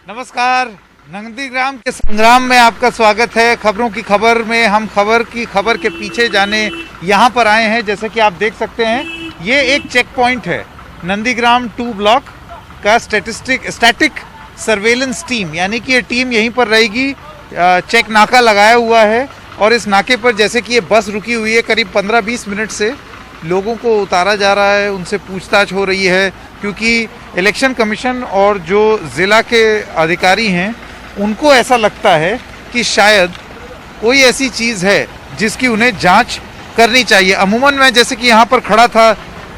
नमस्कार। नंदीग्राम के संग्राम में आपका स्वागत है। खबरों की खबर में हम खबर के पीछे जाने यहाँ पर आए हैं। जैसे कि आप देख सकते हैं, ये एक चेक पॉइंट है नंदीग्राम 2 ब्लॉक का स्टैटिक सर्वेलेंस टीम, यानी कि ये टीम यहीं पर रहेगी। चेक नाका लगाया हुआ है और इस नाके पर जैसे कि ये बस रुकी हुई है, करीब 15-20 मिनट से लोगों को उतारा जा रहा है, उनसे पूछताछ हो रही है, क्योंकि इलेक्शन कमीशन और जो ज़िला के अधिकारी हैं उनको ऐसा लगता है कि शायद कोई ऐसी चीज़ है जिसकी उन्हें जांच करनी चाहिए। अमूमन मैं जैसे कि यहाँ पर खड़ा था,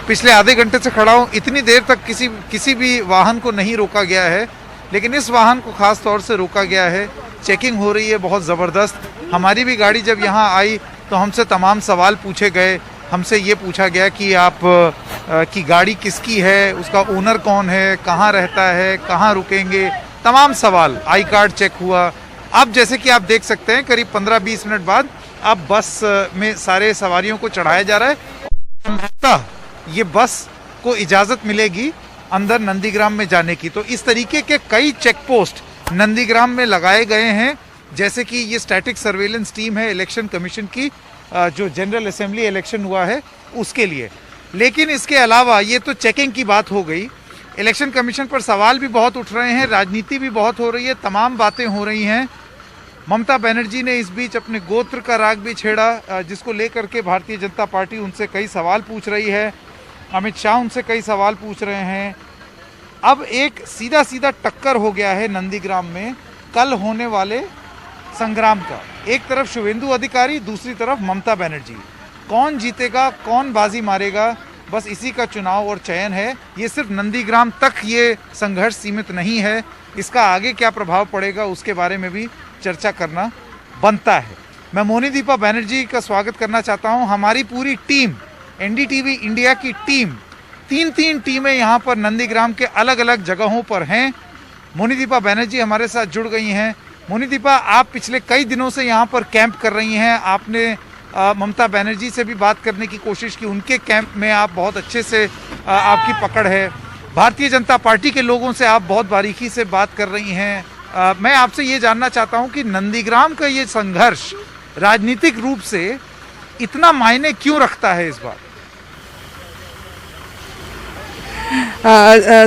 पिछले आधे घंटे से खड़ा हूँ, इतनी देर तक किसी भी वाहन को नहीं रोका गया है, लेकिन इस वाहन को ख़ास तौर से रोका गया है। चेकिंग हो रही है बहुत ज़बरदस्त। हमारी भी गाड़ी जब यहाँ आई तो हमसे तमाम सवाल पूछे गए। हमसे ये पूछा गया कि आप की गाड़ी किसकी है, उसका ओनर कौन है, कहाँ रहता है, कहाँ रुकेंगे, तमाम सवाल। आई कार्ड चेक हुआ। अब जैसे कि आप देख सकते हैं, करीब 15-20 मिनट बाद अब बस में सारे सवारियों को चढ़ाया जा रहा है। संभवतः ये बस को इजाज़त मिलेगी अंदर नंदीग्राम में जाने की। तो इस तरीके के कई चेक पोस्ट नंदीग्राम में लगाए गए हैं। जैसे कि ये स्टैटिक सर्वेलेंस टीम है इलेक्शन कमीशन की, जो जनरल असेंबली इलेक्शन हुआ है उसके लिए। लेकिन इसके अलावा ये तो चेकिंग की बात हो गई। इलेक्शन कमीशन पर सवाल भी बहुत उठ रहे हैं, राजनीति भी बहुत हो रही है, तमाम बातें हो रही हैं। ममता बनर्जी ने इस बीच अपने गोत्र का राग भी छेड़ा, जिसको लेकर के भारतीय जनता पार्टी उनसे कई सवाल पूछ रही है। अमित शाह उनसे कई सवाल पूछ रहे हैं। अब एक सीधा सीधा टक्कर हो गया है नंदीग्राम में कल होने वाले संग्राम का। एक तरफ शुभेंदु अधिकारी, दूसरी तरफ ममता बनर्जी। कौन जीतेगा, कौन बाजी मारेगा, बस इसी का चुनाव और चयन है। ये सिर्फ नंदीग्राम तक ये संघर्ष सीमित नहीं है, इसका आगे क्या प्रभाव पड़ेगा उसके बारे में भी चर्चा करना बनता है। मैं मोनीदीपा बनर्जी का स्वागत करना चाहता हूँ। हमारी पूरी टीम, एनडीटीवी इंडिया की टीम, तीन टीमें यहाँ पर नंदीग्राम के अलग अलग जगहों पर हैं। मोनीदीपा बनर्जी हमारे साथ जुड़ गई हैं। मोनीदीपा, आप पिछले कई दिनों से यहाँ पर कैंप कर रही हैं। आपने ममता बनर्जी से भी बात करने की कोशिश की, उनके कैंप में आप बहुत अच्छे से आपकी पकड़ है। भारतीय जनता पार्टी के लोगों से आप बहुत बारीकी से बात कर रही हैं। मैं आपसे ये जानना चाहता हूँ कि नंदीग्राम का ये संघर्ष राजनीतिक रूप से इतना मायने क्यों रखता है इस बार?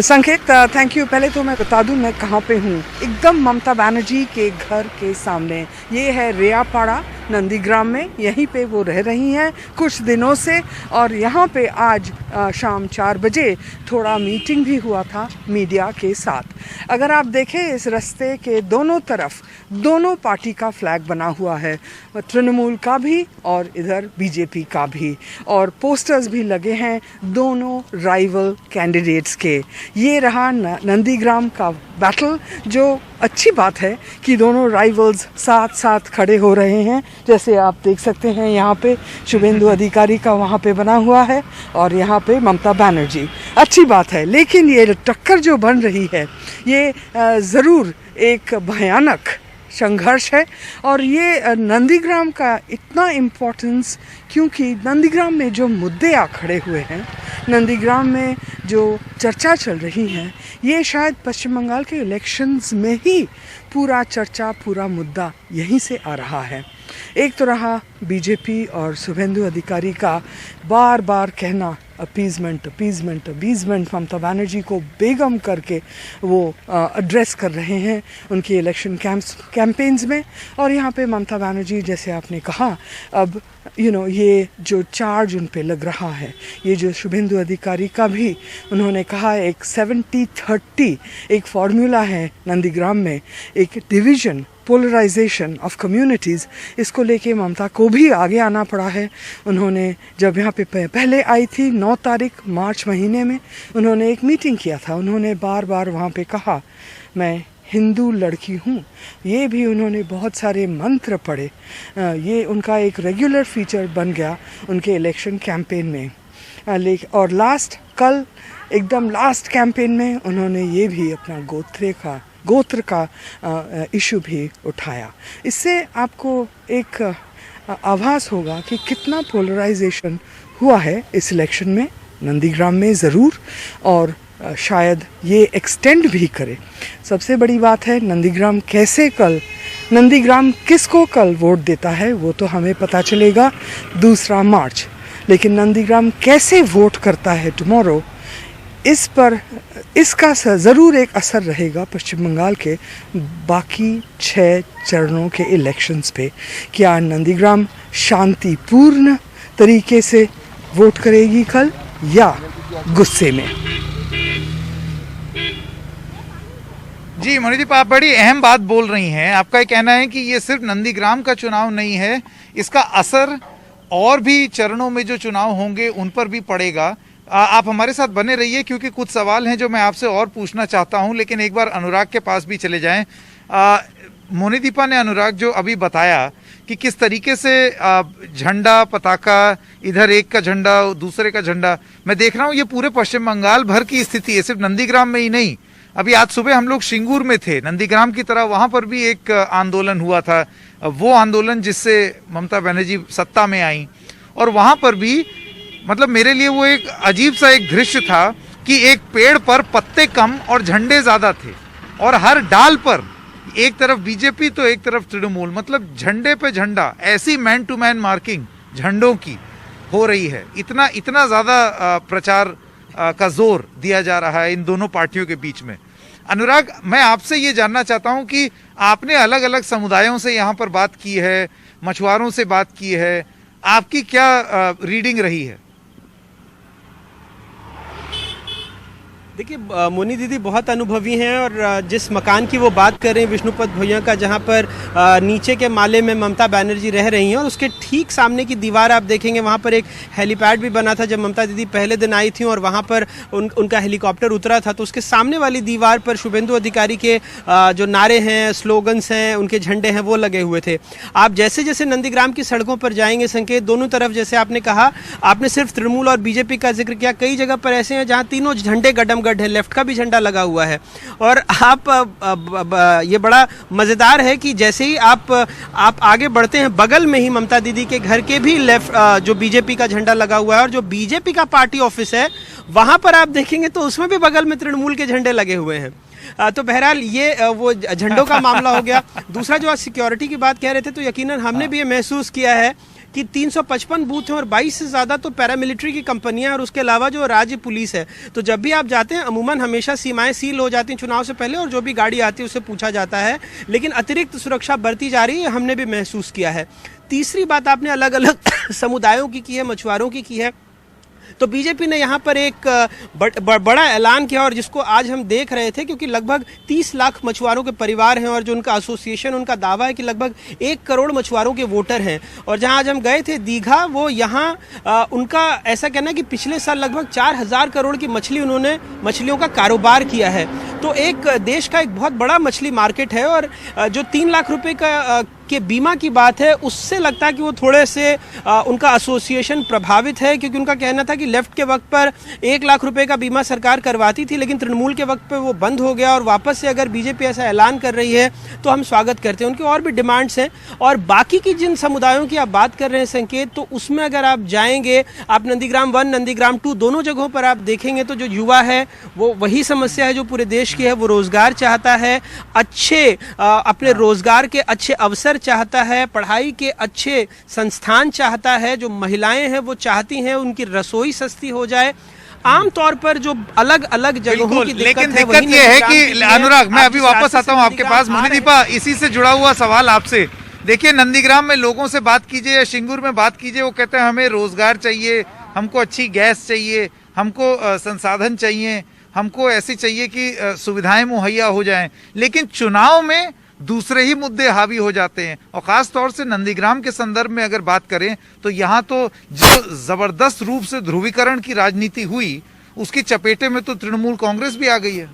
संकेत, थैंक यू। पहले तो मैं बता दूं मैं कहाँ पे हूँ। एकदम ममता बनर्जी के घर के सामने। ये है रेयापाड़ा नंदीग्राम में, यहीं पे वो रह रही हैं कुछ दिनों से। और यहाँ पे आज शाम 4 बजे थोड़ा मीटिंग भी हुआ था मीडिया के साथ। अगर आप देखें, इस रास्ते के दोनों तरफ दोनों पार्टी का फ्लैग बना हुआ है, तृणमूल का भी और इधर बीजेपी का भी, और पोस्टर्स भी लगे हैं दोनों राइवल कैंडिडेट्स के। ये रहा नंदीग्राम का बैटल, जो अच्छी बात है कि दोनों राइवल्स साथ साथ खड़े हो रहे हैं। जैसे आप देख सकते हैं, यहाँ पे शुभेंदु अधिकारी का वहाँ पे बना हुआ है और यहाँ पे ममता बनर्जी। अच्छी बात है, लेकिन ये टक्कर जो बन रही है ये ज़रूर एक भयानक संघर्ष है। और ये नंदीग्राम का इतना इम्पोर्टेंस, क्योंकि नंदीग्राम में जो मुद्दे आ खड़े हुए हैं, नंदीग्राम में जो चर्चा चल रही है, ये शायद पश्चिम बंगाल के इलेक्शंस में ही पूरा चर्चा, पूरा मुद्दा यहीं से आ रहा है। एक तो रहा बीजेपी और शुभेंदु अधिकारी का बार बार कहना appeasement appeasement appeasement. Mamata Banerjee को बेगम करके वो एड्रेस कर रहे हैं उनकी इलेक्शन कैंपेन्स में। और यहाँ पे ममता बनर्जी, जैसे आपने कहा, अब ये जो चार्ज उन पे लग रहा है, ये जो शुभेंदु अधिकारी का भी उन्होंने कहा, एक 70-30 एक फॉर्मूला है नंदीग्राम में, एक डिवीज़न, पोलराइजेशन ऑफ कम्युनिटीज़, इसको लेके ममता को भी आगे आना पड़ा है। उन्होंने जब यहाँ पे पहले आई थी 9 तारीख मार्च महीने में, उन्होंने एक मीटिंग किया था। उन्होंने बार बार वहाँ पे कहा, मैं हिंदू लड़की हूँ। ये भी उन्होंने बहुत सारे मंत्र पढ़े। ये उनका एक रेगुलर फीचर बन गया उनके इलेक्शन कैंपेन में। और कल एकदम लास्ट कैंपेन में उन्होंने ये भी अपना गोत्र का इशू भी उठाया। इससे आपको एक आभास होगा कि कितना पोलराइजेशन हुआ है इस इलेक्शन में, नंदीग्राम में ज़रूर, और शायद ये एक्सटेंड भी करे। सबसे बड़ी बात है नंदीग्राम कैसे कल, नंदीग्राम किसको कल वोट देता है वो तो हमें पता चलेगा 2 मार्च, लेकिन नंदीग्राम कैसे वोट करता है टुमारो, इस पर इसका ज़रूर एक असर रहेगा पश्चिम बंगाल के बाकी 6 चरणों के इलेक्शंस पे। क्या नंदीग्राम शांतिपूर्ण तरीके से वोट करेगी कल या गुस्से में? जी मोनीदीप, आप बड़ी अहम बात बोल रही हैं। आपका ये कहना है कि ये सिर्फ नंदीग्राम का चुनाव नहीं है, इसका असर और भी चरणों में जो चुनाव होंगे उन पर भी पड़ेगा। आप हमारे साथ बने रहिए क्योंकि कुछ सवाल हैं जो मैं आपसे और पूछना चाहता हूं, लेकिन एक बार अनुराग के पास भी चले जाएं। मोनीदीपा ने, अनुराग, जो अभी बताया कि किस तरीके से झंडा, पताका, इधर एक का झंडा दूसरे का झंडा, मैं देख रहा हूं ये पूरे पश्चिम बंगाल भर की स्थिति है, सिर्फ नंदीग्राम में ही नहीं। अभी आज सुबह हम लोग शिंगूर में थे, नंदीग्राम की तरह वहां पर भी एक आंदोलन हुआ था, वो आंदोलन जिससे ममता बनर्जी सत्ता में आई, और वहां पर भी मतलब मेरे लिए वो एक अजीब सा एक दृश्य था कि एक पेड़ पर पत्ते कम और झंडे ज्यादा थे, और हर डाल पर एक तरफ बीजेपी तो एक तरफ तृणमूल, मतलब झंडे पे झंडा, ऐसी मैन टू मैन मार्किंग झंडों की हो रही है। इतना इतना ज्यादा प्रचार का जोर दिया जा रहा है इन दोनों पार्टियों के बीच में। अनुराग, मैं आपसे ये जानना चाहता हूं कि आपने अलग अलग समुदायों से यहाँ पर बात की है, मछुआरों से बात की है, आपकी क्या रीडिंग रही है? देखिए मोनी दीदी बहुत अनुभवी हैं, और जिस मकान की वो बात कर रहे हैं विष्णुपद भुइयां का, जहां पर नीचे के माले में ममता बनर्जी रह रही हैं, और उसके ठीक सामने की दीवार आप देखेंगे वहां पर एक हेलीपैड भी बना था जब ममता दीदी पहले दिन आई थी, और वहां पर उनका हेलीकॉप्टर उतरा था, तो उसके सामने वाली दीवार पर शुभेंदु अधिकारी के जो नारे हैं, स्लोगन्स हैं, उनके झंडे हैं, वो लगे हुए थे। आप जैसे जैसे नंदीग्राम की सड़कों पर जाएंगे, संकेत दोनों तरफ, जैसे आपने कहा, आपने सिर्फ तृणमूल और बीजेपी का जिक्र किया, कई जगह पर ऐसे हैं जहां तीनों झंडे गडम है, लेफ्ट का भी झंडा लगा हुआ है। और आप ये बड़ा मजेदार है कि जैसे ही आप आगे बढ़ते हैं, बगल में ही ममता दीदी के घर के भी लेफ्ट जो बीजेपी का झंडा लगा हुआ है, और जो बीजेपी का पार्टी ऑफिस है वहां पर आप देखेंगे तो उसमें भी बगल में तृणमूल के झंडे लगे हुए हैं। तो बहरहाल ये वो झंडों का मामला हो गया। दूसरा, जो आज सिक्योरिटी की बात कह रहे थे, तो यकीनन हमने भी ये महसूस किया है कि 355 बूथ हैं और 22 से ज़्यादा तो पैरामिलिट्री की कंपनियां, और उसके अलावा जो राज्य पुलिस है। तो जब भी आप जाते हैं, अमूमन हमेशा सीमाएं सील हो जाती हैं चुनाव से पहले, और जो भी गाड़ी आती है उससे पूछा जाता है, लेकिन अतिरिक्त सुरक्षा बरती जा रही है, हमने भी महसूस किया है। तीसरी बात आपने अलग अलग समुदायों की है, मछुआरों की है। तो बीजेपी ने यहाँ पर एक बड़ा ऐलान किया, और जिसको आज हम देख रहे थे, क्योंकि लगभग 30 लाख मछुआरों के परिवार हैं, और जो उनका एसोसिएशन, उनका दावा है कि लगभग 1 करोड़ मछुआरों के वोटर हैं। और जहाँ आज हम गए थे दीघा, वो यहाँ उनका ऐसा कहना है कि पिछले साल लगभग 4000 करोड़ की मछलियों का कारोबार किया है। तो एक देश का एक बहुत बड़ा मछली मार्केट है, और जो 3 लाख रुपए के बीमा की बात है, उससे लगता है कि वो थोड़े से उनका एसोसिएशन प्रभावित है, क्योंकि उनका कहना था कि लेफ्ट के वक्त पर 1 लाख रुपए का बीमा सरकार करवाती थी, लेकिन तृणमूल के वक्त पे वो बंद हो गया, और वापस से अगर बीजेपी ऐसा ऐलान कर रही है तो हम स्वागत करते हैं। उनकी और भी डिमांड्स हैं, और बाकी की जिन समुदायों की आप बात कर रहे हैं संकेत, तो उसमें अगर आप जाएंगे, आप नंदीग्राम 1, नंदीग्राम 2 दोनों जगहों पर आप देखेंगे तो जो युवा है वो वही समस्या है जो पूरे देश की है। वो रोजगार चाहता है, अच्छे अपने रोजगार के अच्छे अवसर चाहता है, पढ़ाई के अच्छे संस्थान चाहता है, जो महिलाएं हैं वो चाहती हैं उनकी रसोई सस्ती हो जाए। आम तौर पर जो अलग अलग जगहों की लेकिन दिक्कत ये है कि अनुराग, मैं अभी वापस आता हूं आपके पास। मोनीदीपा, इसी से जुड़ा हुआ सवाल आपसे। देखिए, नंदीग्राम में लोगों से बात कीजिए या शिंगूर में बात कीजिए, वो कहते हैं हमें रोजगार चाहिए, हमको अच्छी गैस चाहिए, हमको संसाधन चाहिए, हमको ऐसी चाहिए कि सुविधाएं मुहैया हो जाएं। लेकिन चुनाव में दूसरे ही मुद्दे हावी हो जाते हैं, और खास तौर से नंदीग्राम के संदर्भ में अगर बात करें तो यहाँ तो जो जबरदस्त रूप से ध्रुवीकरण की राजनीति हुई, उसकी चपेटे में तो तृणमूल कांग्रेस भी आ गई है।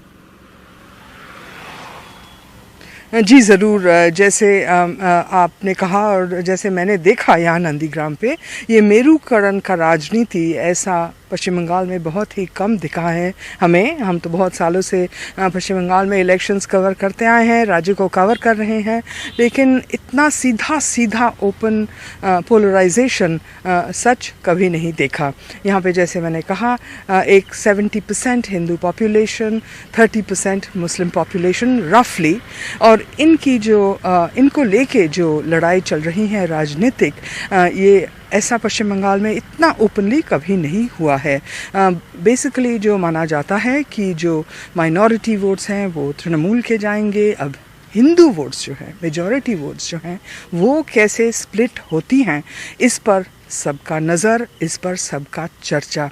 जी ज़रूर, जैसे आपने कहा और जैसे मैंने देखा यहाँ नंदीग्राम पे, ये मेरुकरण का राजनीति ऐसा पश्चिम बंगाल में बहुत ही कम दिखा है हमें। हम तो बहुत सालों से पश्चिम बंगाल में इलेक्शंस कवर करते आए हैं, राज्य को कवर कर रहे हैं, लेकिन इतना सीधा ओपन पोलराइजेशन सच कभी नहीं देखा। यहाँ पे जैसे मैंने कहा एक 70% हिंदू पॉपुलेशन, 30% मुस्लिम पॉपुलेशन रफली, और इनकी जो इनको लेके जो लड़ाई चल रही है राजनीतिक, ये ऐसा पश्चिम बंगाल में इतना ओपनली कभी नहीं हुआ है। बेसिकली जो माना जाता है कि जो माइनॉरिटी वोट्स हैं वो तृणमूल के जाएंगे। अब हिंदू वोट्स जो हैं, मेजॉरिटी वोट्स जो हैं, वो कैसे स्प्लिट होती हैं, इस पर सबका नज़र, इस पर सबका चर्चा।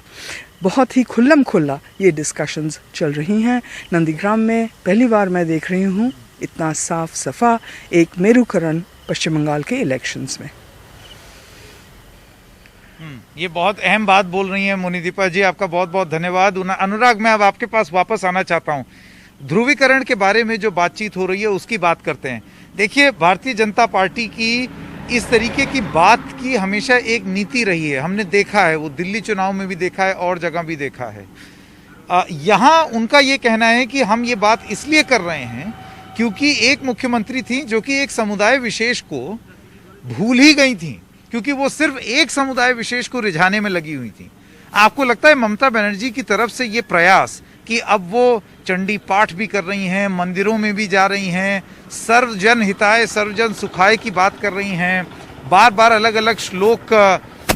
बहुत ही खुल्ला ये डिस्कशंस चल रही हैं। नंदीग्राम में पहली बार मैं देख रही हूँ इतना साफ सफा एक मेरुकरण पश्चिम बंगाल के इलेक्शंस में। ये बहुत अहम बात बोल रही हैं मोनिदीपा जी, आपका बहुत बहुत धन्यवाद। अनुराग, मैं अब आपके पास वापस आना चाहता हूँ। ध्रुवीकरण के बारे में जो बातचीत हो रही है उसकी बात करते हैं। देखिए, भारतीय जनता पार्टी की इस तरीके की बात की हमेशा एक नीति रही है, हमने देखा है, वो दिल्ली चुनाव में भी देखा है और जगह भी देखा है। यहाँ उनका ये कहना है कि हम ये बात इसलिए कर रहे हैं क्योंकि एक मुख्यमंत्री थी जो कि एक समुदाय विशेष को भूल ही गई थी, क्योंकि वो सिर्फ एक समुदाय विशेष को रिझाने में लगी हुई थी। आपको लगता है ममता बनर्जी की तरफ से ये प्रयास कि अब वो चंडी पाठ भी कर रही हैं, मंदिरों में भी जा रही हैं, सर्वजन हिताय सर्वजन सुखाय की बात कर रही हैं, बार बार अलग अलग श्लोक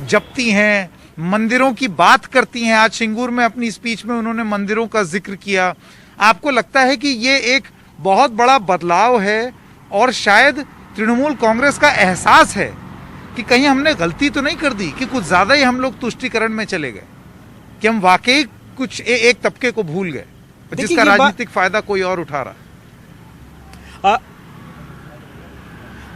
जपती हैं, मंदिरों की बात करती हैं। आज सिंगूर में अपनी स्पीच में उन्होंने मंदिरों का जिक्र किया। आपको लगता है कि ये एक बहुत बड़ा बदलाव है और शायद तृणमूल कांग्रेस का एहसास है कि कहीं हमने गलती तो नहीं कर दी, कि कुछ ज्यादा ही हम लोग तुष्टीकरण में चले गए, कि हम वाकई कुछ एक तबके को भूल गए जिसका राजनीतिक फायदा कोई और उठा रहा।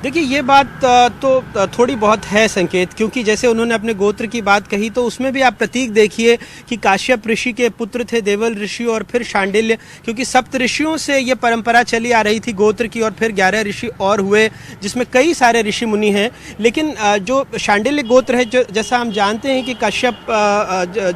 देखिए, ये बात तो थोड़ी बहुत है संकेत, क्योंकि जैसे उन्होंने अपने गोत्र की बात कही तो उसमें भी आप प्रतीक देखिए कि काश्यप ऋषि के पुत्र थे देवल ऋषि और फिर शांडिल्य, क्योंकि सप्त ऋषियों से ये परंपरा चली आ रही थी गोत्र की, और फिर 11 ऋषि और हुए जिसमें कई सारे ऋषि मुनि हैं। लेकिन जो शांडिल्य गोत्र है, जैसा हम जानते हैं कि काश्यप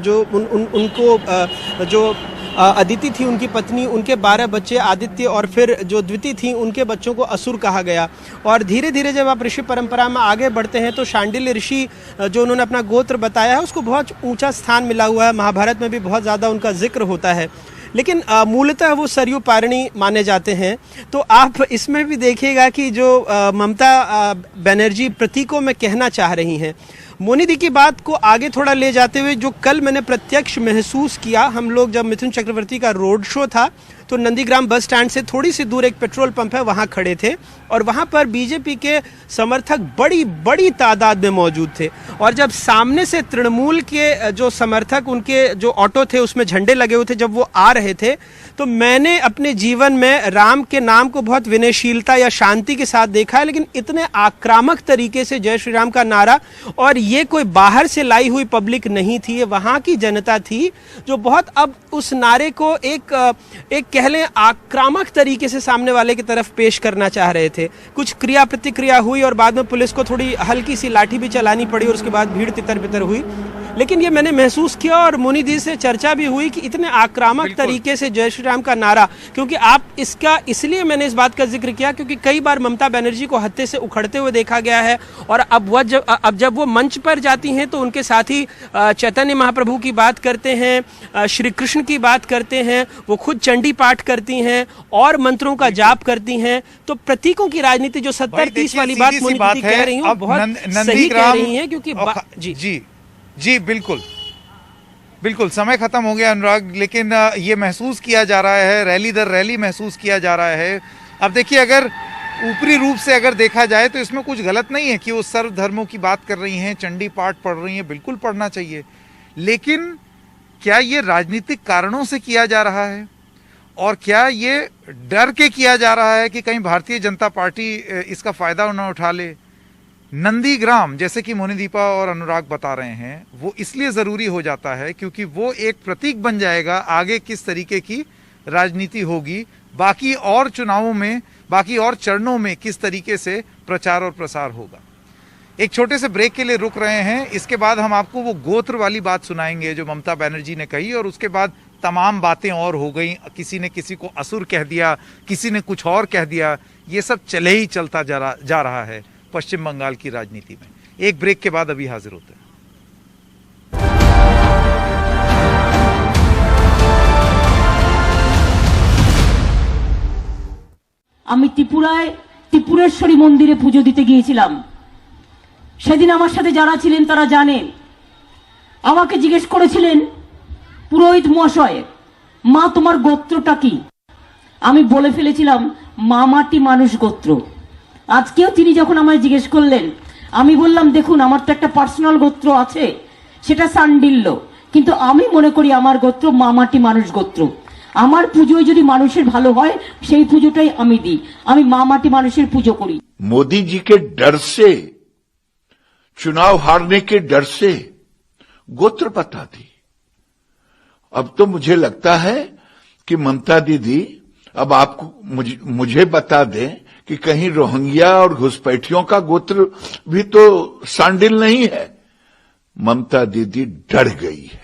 जो उनको जो अदिति थी उनकी पत्नी, उनके 12 बच्चे आदित्य और फिर जो द्वितीय थी उनके बच्चों को असुर कहा गया। और धीरे धीरे जब आप ऋषि परंपरा में आगे बढ़ते हैं तो शांडिल्य ऋषि जो उन्होंने अपना गोत्र बताया है उसको बहुत ऊंचा स्थान मिला हुआ है, महाभारत में भी बहुत ज़्यादा उनका जिक्र होता है। लेकिन मूलतः वो सरयू पारणी माने जाते हैं। तो आप इसमें भी देखिएगा कि जो ममता बनर्जी प्रतीकों में कहना चाह रही हैं, मोनी दी की बात को आगे थोड़ा ले जाते हुए जो कल मैंने प्रत्यक्ष महसूस किया, हम लोग जब मिथुन चक्रवर्ती का रोड शो था तो नंदीग्राम बस स्टैंड से थोड़ी सी दूर एक पेट्रोल पंप है, वहां खड़े थे और वहां पर बीजेपी के समर्थक बड़ी बड़ी तादाद में मौजूद थे। और जब सामने से तृणमूल के जो समर्थक, उनके जो ऑटो थे उसमें झंडे लगे हुए थे, जब वो आ रहे थे तो मैंने अपने जीवन में राम के नाम को बहुत विनयशीलता या शांति के साथ देखा है, लेकिन इतने आक्रामक तरीके से जय श्री राम का नारा, और ये कोई बाहर से लाई हुई पब्लिक नहीं थी, ये वहां की जनता थी जो बहुत अब उस नारे को एक कह लें आक्रामक तरीके से सामने वाले की तरफ पेश करना चाह रहे थे। कुछ क्रिया प्रतिक्रिया हुई और बाद में पुलिस को थोड़ी हल्की सी लाठी भी चलानी पड़ी और उसके बाद भीड़ तितर बितर हुई। लेकिन ये मैंने महसूस किया और मोनी दी से चर्चा भी हुई कि इतने आक्रामक तरीके से जय श्री राम का नारा, क्योंकि आप इसका, इसलिए मैंने इस बात का जिक्र किया क्योंकि कई बार ममता बनर्जी को हत्थे से उखड़ते हुए देखा गया है और अब जब वो मंच पर जाती हैं तो उनके साथ ही चैतन्य महाप्रभु की बात करते हैं, श्री कृष्ण की बात करते हैं, वो खुद चंडी पाठ करती हैं और मंत्रों का जाप करती हैं। तो प्रतीकों की राजनीति जो 70-30 वाली बात मोनी दी कह रही हूँ बहुत सही कह रही है, क्योंकि जी बिल्कुल समय खत्म हो गया अनुराग, लेकिन ये महसूस किया जा रहा है, रैली दर रैली महसूस किया जा रहा है। अब देखिए, अगर ऊपरी रूप से अगर देखा जाए तो इसमें कुछ गलत नहीं है कि वो सर्व धर्मों की बात कर रही हैं, चंडी पाठ पढ़ रही हैं, बिल्कुल पढ़ना चाहिए, लेकिन क्या ये राजनीतिक कारणों से किया जा रहा है और क्या ये डर के किया जा रहा है कि कहीं भारतीय जनता पार्टी इसका फायदा न उठा ले? नंदीग्राम, जैसे कि मोनिदीपा और अनुराग बता रहे हैं, वो इसलिए जरूरी हो जाता है क्योंकि वो एक प्रतीक बन जाएगा आगे किस तरीके की राजनीति होगी, बाकी और चुनावों में, बाकी और चरणों में किस तरीके से प्रचार और प्रसार होगा। एक छोटे से ब्रेक के लिए रुक रहे हैं। इसके बाद हम आपको वो गोत्र वाली बात सुनाएंगे जो ममता बनर्जी ने कही, और उसके बाद तमाम बातें और हो गई। किसी ने किसी को असुर कह दिया, किसी ने कुछ और कह दिया। ये सब चले ही चलता जा रहा है पश्चिम बंगाल की राजनीति में। एक ब्रेक के बाद अभी हाजिर होते हैं। আমি ত্রিপুরায় ত্রিপুরেশ্বরী মন্দিরে পুজো দিতে গিয়েছিলাম। সেদিন আমার সাথে যারা ছিলেন তারা জানেন, আমাকে জিজ্ঞেস করেছিলেন পুরোহিত মহাশয়, মা তোমার গোত্রটা কি? আমি বলে ফেলেছিলাম মামাটি মানুষ গোত্র। আজকেও তিনি যখন আমায় জিজ্ঞেস করলেন, আমি বললাম দেখুন আমার তো একটা পার্সোনাল গোত্র আছে, সেটা সান্ডিল্য, কিন্তু আমি মনে করি আমার গোত্র মামাটি মানুষ গোত্র। আমার পুজোয় যদি মানুষের ভালো হয় সেই পুজোটাই আমি দিই। আমি মামাটি মানুষের পুজো করি। मोदी जी के डर से, चुनाव हारने के डर से गोत्र पता थी। अब तो मुझे लगता है कि ममता दीदी अब आपको मुझे बता दें कि कहीं रोहिंग्या और घुसपैठियों का गोत्र भी तो सांडिल नहीं है। ममता दीदी डर गई है।